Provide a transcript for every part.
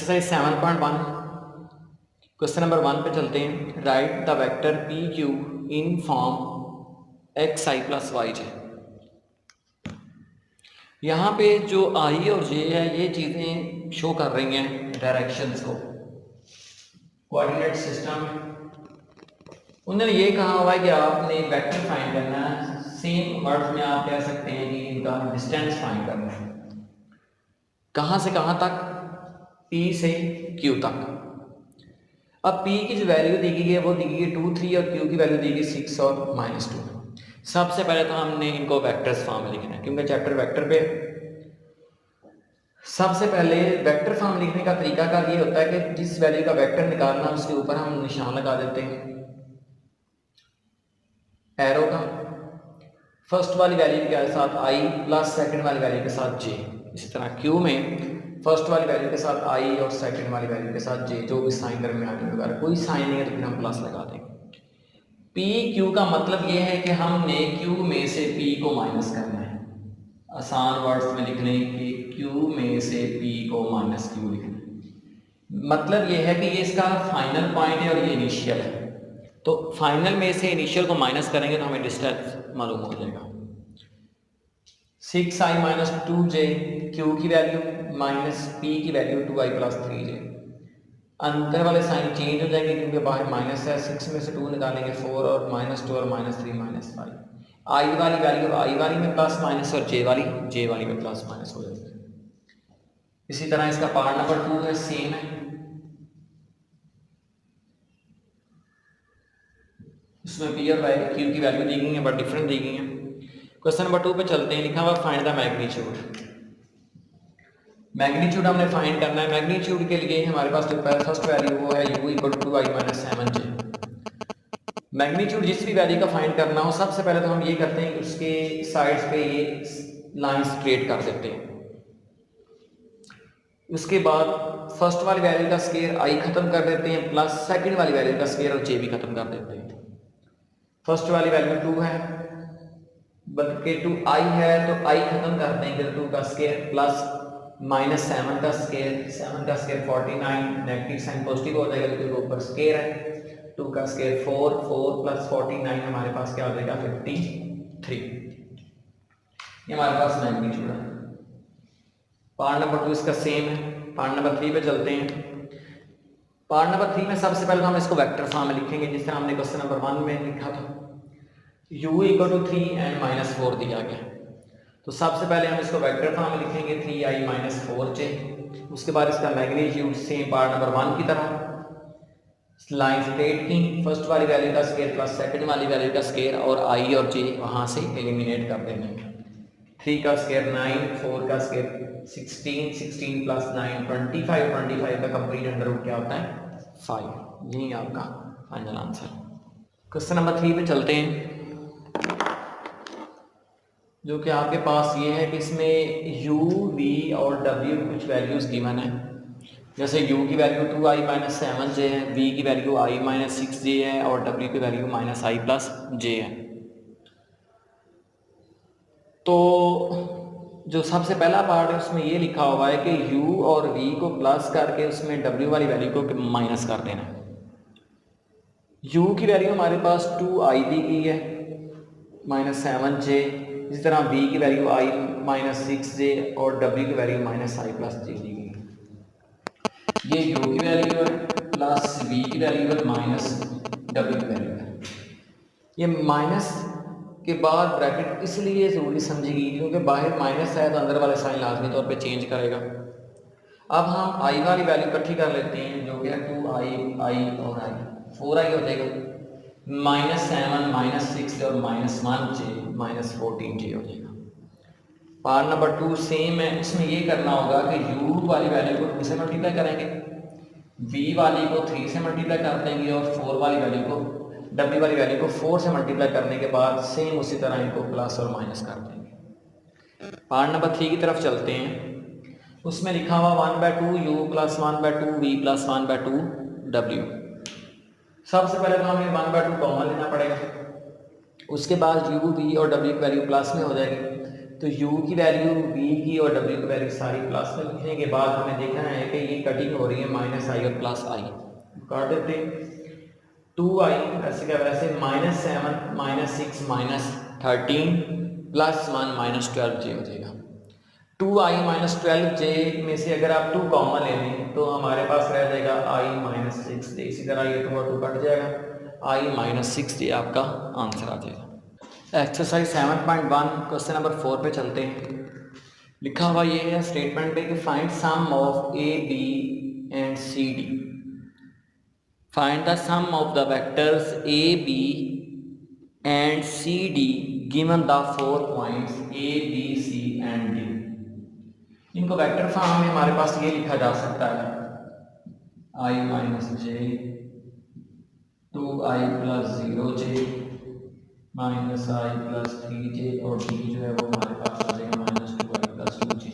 Exercise 7.1 question number 1 पे चलते हैं। Write the vector P Q in form X I plus Y J. यहाँ पे जो आई और जे है ये चीज़ें शो कर रही हैं डायरेक्शंस को, कोऑर्डिनेट सिस्टम। उन्होंने ये कहा हुआ है कि आपने वेक्टर फाइंड करना है। सेम वर्ड्स में आप कह सकते हैं कि इनका डिस्टेंस फाइंड करना है, कहाँ से कहाँ तक, P से Q तक। अब P की जो वैल्यू दी गई है वो दी गई है 2, 3 और Q की वैल्यू दी गई 6 और -2। सबसे पहले तो हमने इनको वेक्टर्स फॉर्म में लिखना है क्योंकि चैप्टर वेक्टर पे। सबसे पहले वेक्टर फॉर्म लिखने का तरीकाकार ये होता है कि जिस वैल्यू का वेक्टर निकालना उसके ऊपर हम निशान लगा देते हैं एरो का। फर्स्ट वाली वैल्यू के साथ I प्लस सेकंड वाली वैल्यू के साथ J। इसी तरह Q में फर्स्ट वाली वैल्यू के साथ I और सेकंड वाली वैल्यू के साथ J, जो भी साइन दरमियान में वगैरह कोई साइन नहीं है तो फिर हम प्लस लगा देंगे। P Q का मतलब ये है कि हमने Q में से P को माइनस करना है। आसान वर्ड्स में लिख लें कि Q में से P को माइनस Q लिखना है। मतलब ये है कि ये इसका फाइनल पॉइंट है और ये इनिशियल है, तो फाइनल में से इनिशियल को माइनस करेंगे तो हमें डिस्टेंस मालूम हो जाएगा। 6i माइनस 2j, Q की वैल्यू माइनस P की वैल्यू 2i प्लस 3j। अंदर वाले साइन चेंज हो जाएंगे क्योंकि बाहर माइनस है। 6 में से 2 निकालेंगे 4 और -2 और -3 -5। I वाली वैल्यू I वाली में प्लस माइनस और J वाली में प्लस माइनस हो जाएगी। इसी तरह इसका पार्ट नंबर 2 है, सेम है। इसमें P और Q की वैल्यू दी गई है बट डिफरेंट दी गई है। क्वेश्चन नंबर 2 पे चलते हैं। लिखा हुआ फाइंड द मैग्नीट्यूड। मैग्नीट्यूड हमने फाइंड करना है। मैग्नीट्यूड के लिए हमारे पास जो फर्स्ट वैल्यू वो है u equal to i minus 7j। Magnitude जिस भी वैल्यू का फाइंड करना हो सबसे पहले तो हम ये करते हैं कि उसके साइड्स पे ये लाइन स्ट्रेट कर देते हैं। उसके बाद फर्स्ट वाली वैल्यू का स्केयर i खत्म कर देते हैं प्लस सेकंड वाली वैल्यू का स्केयर और j भी खत्म कर देते हैं। फर्स्ट वाली वैल्यू 2 है बल्कि 2i है तो i खत्म कर देंगे तो 2 का स्केयर प्लस -7 का स्केयर, 7 का स्केयर 49, नेगेटिव साइन पॉजिटिव हो जाएगा क्योंकि ऊपर स्केयर है। 2 का स्केयर 4 प्लस 49 हमारे पास क्या हो जाएगा 53। ये हमारे पास मैग्नीट्यूड है। पार्ट नंबर 2 इसका सेम है। पार्ट नंबर 3 पे चलते हैं। पार्ट नंबर 3 में सबसे पहले हम इसको वेक्टर फॉर्म में लिखेंगे जिस तरह हमने क्वेश्चन नंबर 1 में लिखा था। u इक्वल टू 3 एंड -4 दिया गया, तो सबसे पहले हम इसको वेक्टर फॉर्म में लिखेंगे 3i माइनस 4j। उसके बाद इसका मैग्नीट्यूड सेम पार्ट नंबर 1 की तरह लाइन स्ट्रेट की, फर्स्ट वाली वैल्यू का स्केयर प्लस सेकंड वाली वैल्यू का स्केयर और i और j वहां से एलिमिनेट कर देंगे। 3 का स्केयर 9, 4 का स्केयर 16, 16 प्लस 9 25, 25 का कंप्लीट अंडर रूट क्या होता है 5। यही आपका फाइनल आंसर। क्वेश्चन नंबर 3 पे चलते हैं जो कि आपके पास ये है कि इसमें u, v और w कुछ वैल्यूज़ गिवन है। जैसे u की वैल्यू 2i माइनस 7j है, v की वैल्यू i माइनस 6j है और w की वैल्यू -i प्लस j है। तो जो सबसे पहला पार्ट है उसमें ये लिखा हुआ है कि u और v को प्लस करके उसमें w वाली वैल्यू को माइनस कर देना है। u की वैल्यू हमारे पास 2i दी गई है -7j। इसी तरह v की वैल्यू i माइनस 6j और w की वैल्यू -i प्लस j दी गई है। ये u की वैल्यू है प्लस v की वैल्यू है माइनस w की वैल्यू है। ये माइनस के बाद ब्रैकेट इसलिए ज़रूरी समझी गई क्योंकि बाहर माइनस है तो अंदर वाले साइन लाजमी तौर पे चेंज करेगा। अब हम i वाली वैल्यू इकट्ठी कर लेते हैं जो कि है 2i और i 4i हो जाएगा, -7 -6 और -1j -14j हो जाएगा। पार्ट नंबर 2 सेम है। इसमें ये करना होगा कि u वाली वैल्यू को 2 से मल्टीप्लाई करेंगे, v वाली को 3 से मल्टीप्लाई कर देंगे और 4 वाली वैल्यू को w वाली वैल्यू को 4 से मल्टीप्लाई करने के बाद सेम उसी तरह इनको प्लस और माइनस कर देंगे। पार्ट नंबर 3 की तरफ चलते हैं। उसमें लिखा हुआ 1/2 u plus 1/2 v plus 1/2 w। सबसे पहले तो हमें 1/2 कॉमन लेना पड़ेगा। उसके बाद u, v और w की वैल्यू प्लस में हो जाएगी तो u की वैल्यू, v की और w की वैल्यू सारी प्लस में लिखने के बाद हमें देखना है कि ये कटिंग हो रही है माइनस आई और प्लस आई, काट देते हैं। 2i ऐसे क्या वैसे -7 -6 -13 +1 -12j हो जाएगा। 2i -12j में से अगर आप 2 कॉमन ले लें तो हमारे पास रह जाएगा i -6j। इसी तरह ये 2 और 2 कट जाएगा, i -6j आपका आंसर आ जाएगा। एक्सरसाइज 7.1 क्वेश्चन नंबर 4 पे चलते हैं। लिखा हुआ ये है स्टेटमेंट पे कि find sum of A B and C D. Find the sum of the vectors A B and C D given the 4 points A B C and D. इनको वेक्टर फॉर्म में हमारे पास ये लिखा जा सकता है i - j 2i + 0j -i + 3j और d जो है वो हमारे पास आ जाएगा -2i + 2j।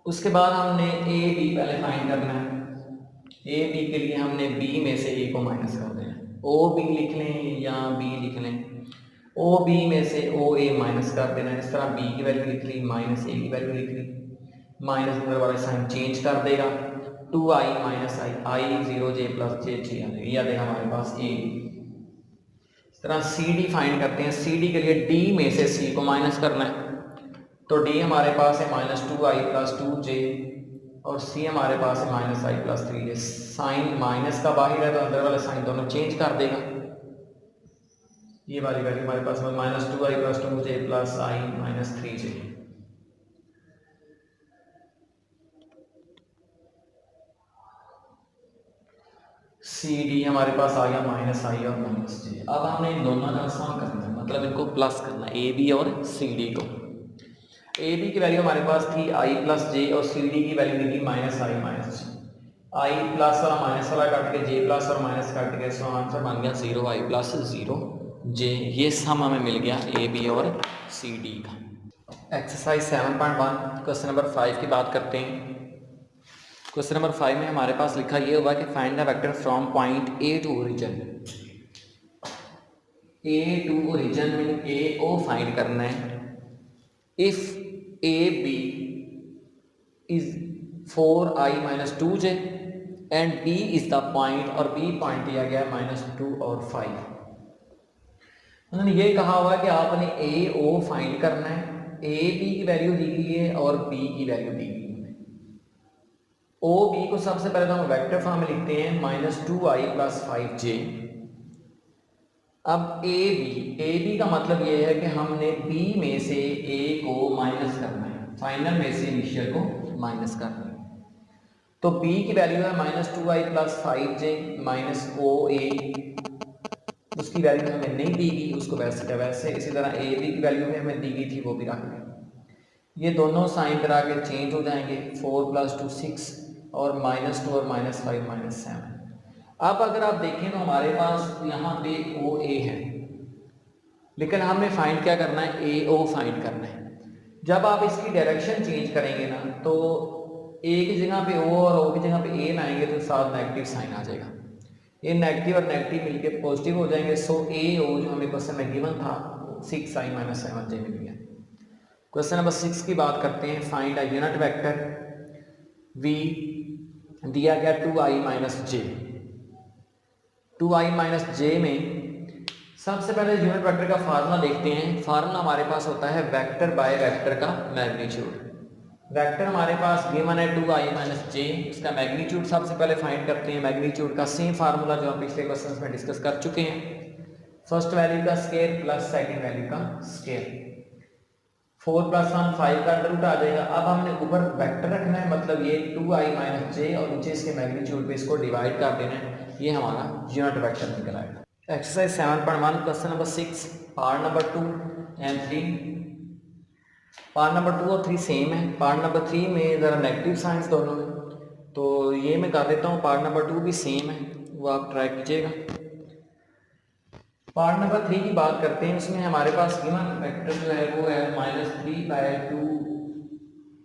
उसके बाद हमने ए बी पहले फाइंड करना है। ए बी के लिए हमने बी में से ए को माइनस कर देना है। ओ बी लिख लें या बी लिख लें, ओ बी में से ओ ए माइनस कर देना है। इस तरह बी की वैल्यू लिख ली, माइनस ए की वैल्यू लिख ली, माइनस अंदर वाला साइन चेंज कर देगा, 2i - i 0j + j 3 आ जाएगा, ये आ जाएगा हमारे पास ए। इस तरह सी डी फाइंड करते हैं। सी डी के लिए डी में से सी को माइनस करना है, तो डी हमारे पास है -2i + 2j और सी हमारे पास है -i + 3j। साइन माइनस का बाहर है तो अंदर वाला साइन दोनों चेंज कर देगा। ये वाली वैल्यू हमारे पास -2i + 2j + i - 3j। C D हमारे पास आ गया -i और -j। अब हमने इन दोनों का सम करना है, मतलब इनको प्लस करना है, ए बी और सी डी को। ए बी की वैल्यू हमारे पास थी i + j और सी डी की वैल्यू थी -i - j। i प्लस वाला माइनस वाला काट के j प्लस और माइनस काट के सो आंसर बन गया 0i + 0j। ये सम हमें मिल गया ए बी और सी डी का। एक्सरसाइज 7.1 क्वेश्चन नंबर 5 की बात करते हैं। क्वेश्चन नंबर 5 में हमारे पास लिखा ये हुआ कि find the vector from point A to origin. A to origin में ए को फाइंड करना है। If A B is 4i - 2j and b is the point, और b पॉइंट दिया गया है -2 और 5। उन्होंने ये कहा हुआ है कि आपने ए ओ फाइंड करना है। ए बी की वैल्यू दी गई है और b की वैल्यू दी गई है। ओ बी को सबसे पहले तो हम वेक्टर फॉर्म में लिखते हैं -2i + 5j। अब ए बी का मतलब ये है कि हमने b में से a को माइनस करना है, फाइनल में से इनिशियल को माइनस करना है। तो b की वैल्यू है -2i + 5j -oa, उसकी वैल्यू हमें नहीं दी गई, उसको वैसे का वैसे। इसी तरह ए बी की वैल्यू में हमें दी गई थी, वो भी रख दें। ये दोनों साइन करा के चेंज हो जाएंगे, 4 + 2 6 और -2 और -5 -7। अब अगर आप देखें तो हमारे पास यहाँ पे ओ ए है, लेकिन हमने फाइंड क्या करना है, ए ओ फाइंड करना है। जब आप इसकी डायरेक्शन चेंज करेंगे ना तो ए की जगह पे ओ और ओ की जगह पे ए लाएंगे तो साथ नेगेटिव साइन आ जाएगा। ये नेगेटिव और नेगेटिव मिलके पॉजिटिव हो जाएंगे। सो ए ओ जो हमें क्वेश्चन में गिवन था 6i - 7j मिल गया। क्वेश्चन नंबर 6 की बात करते हैं। Find a unit vector v दिया गया 2i - j। 2i - j में सबसे पहले यूनिट वेक्टर का फार्मूला देखते हैं। फार्मूला हमारे पास होता है वेक्टर बाय वेक्टर का मैग्नीट्यूड। वेक्टर हमारे पास गिवन है 2i - j, इसका मैग्नीट्यूड सबसे पहले फाइंड करते हैं। मैग्नीट्यूड का सेम फार्मूला जो हम पिछले क्वेश्चन में डिस्कस कर चुके हैं, फर्स्ट वैल्यू का स्क्वायर प्लस सेकंड वैल्यू का स्क्वायर। 4 + 1 5 का अंडर रूट आ जाएगा। अब हमने ऊपर वेक्टर रखना है, मतलब ये 2i - j और नीचे इसके मैग्नीट्यूड पे इसको डिवाइड कर देना है। ये हमारा यूनिट वेक्टर निकल आएगा। Exercise 7.1 question number 6 part number 2 and 3। Part number 2 और 3 सेम है। पार्ट नंबर 3 में ज़रा नेगेटिव साइंस दोनों में, तो ये मैं कर देता हूँ। पार्ट नंबर 2 भी सेम है, वो आप ट्राई कीजिएगा। पार्ट नंबर 3 की बात करते हैं। इसमें हमारे पास गिवन वेक्टर जो है वो है -3/2,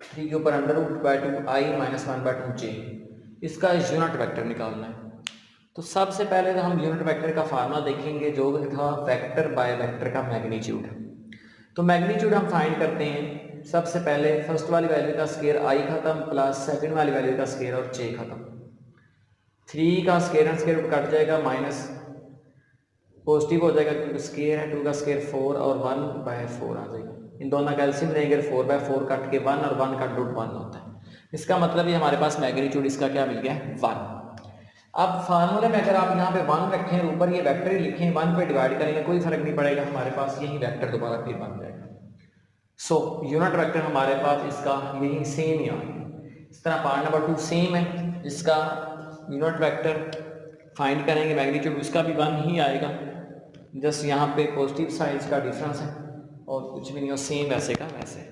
3 के ऊपर under root bye 2 i - 1/2j। इसका यूनिट वेक्टर निकालना है। तो सबसे पहले तो हम यूनिट वेक्टर का फार्मूला देखेंगे जो था वेक्टर बाय वेक्टर का मैग्नीट्यूड। तो मैग्नीट्यूड हम फाइंड करते हैं सबसे पहले फर्स्ट वाली वैल्यू का स्केयर आई खत्म प्लस सेकंड वाली वैल्यू का स्केयर और जे खत्म। 3 का स्केयर एंड स्केयर कट जाएगा, माइनस पॉजिटिव हो जाएगा क्योंकि स्केयर है, 2 का स्केयर 4 और 1/4 आ जाएगा। इन दोनों का एलसीएम लेंगे, 4/4 कट के 1 और 1 का रूट 1 होता है। इसका मतलब ये हमारे पास मैग्नीट्यूड इसका क्या मिल गया, 1। अब फार्मूले में अगर आप यहाँ पे 1 रखें और ऊपर ये वेक्टर ही लिखें, 1 पे डिवाइड करेंगे कोई फर्क नहीं पड़ेगा, हमारे पास यही वेक्टर दोबारा फिर बन जाएगा। सो यूनिट वेक्टर हमारे पास इसका यही सेम ही आएगा। इस तरह पार्ट नंबर 2 सेम है, जिसका यूनिट वेक्टर फाइंड करेंगे मैग्नीट्यूड उसका भी 1 ही आएगा, जस्ट यहाँ पे पॉजिटिव साइड का डिफरेंस है और कुछ भी नहीं हो, सेम वैसे का वैसे।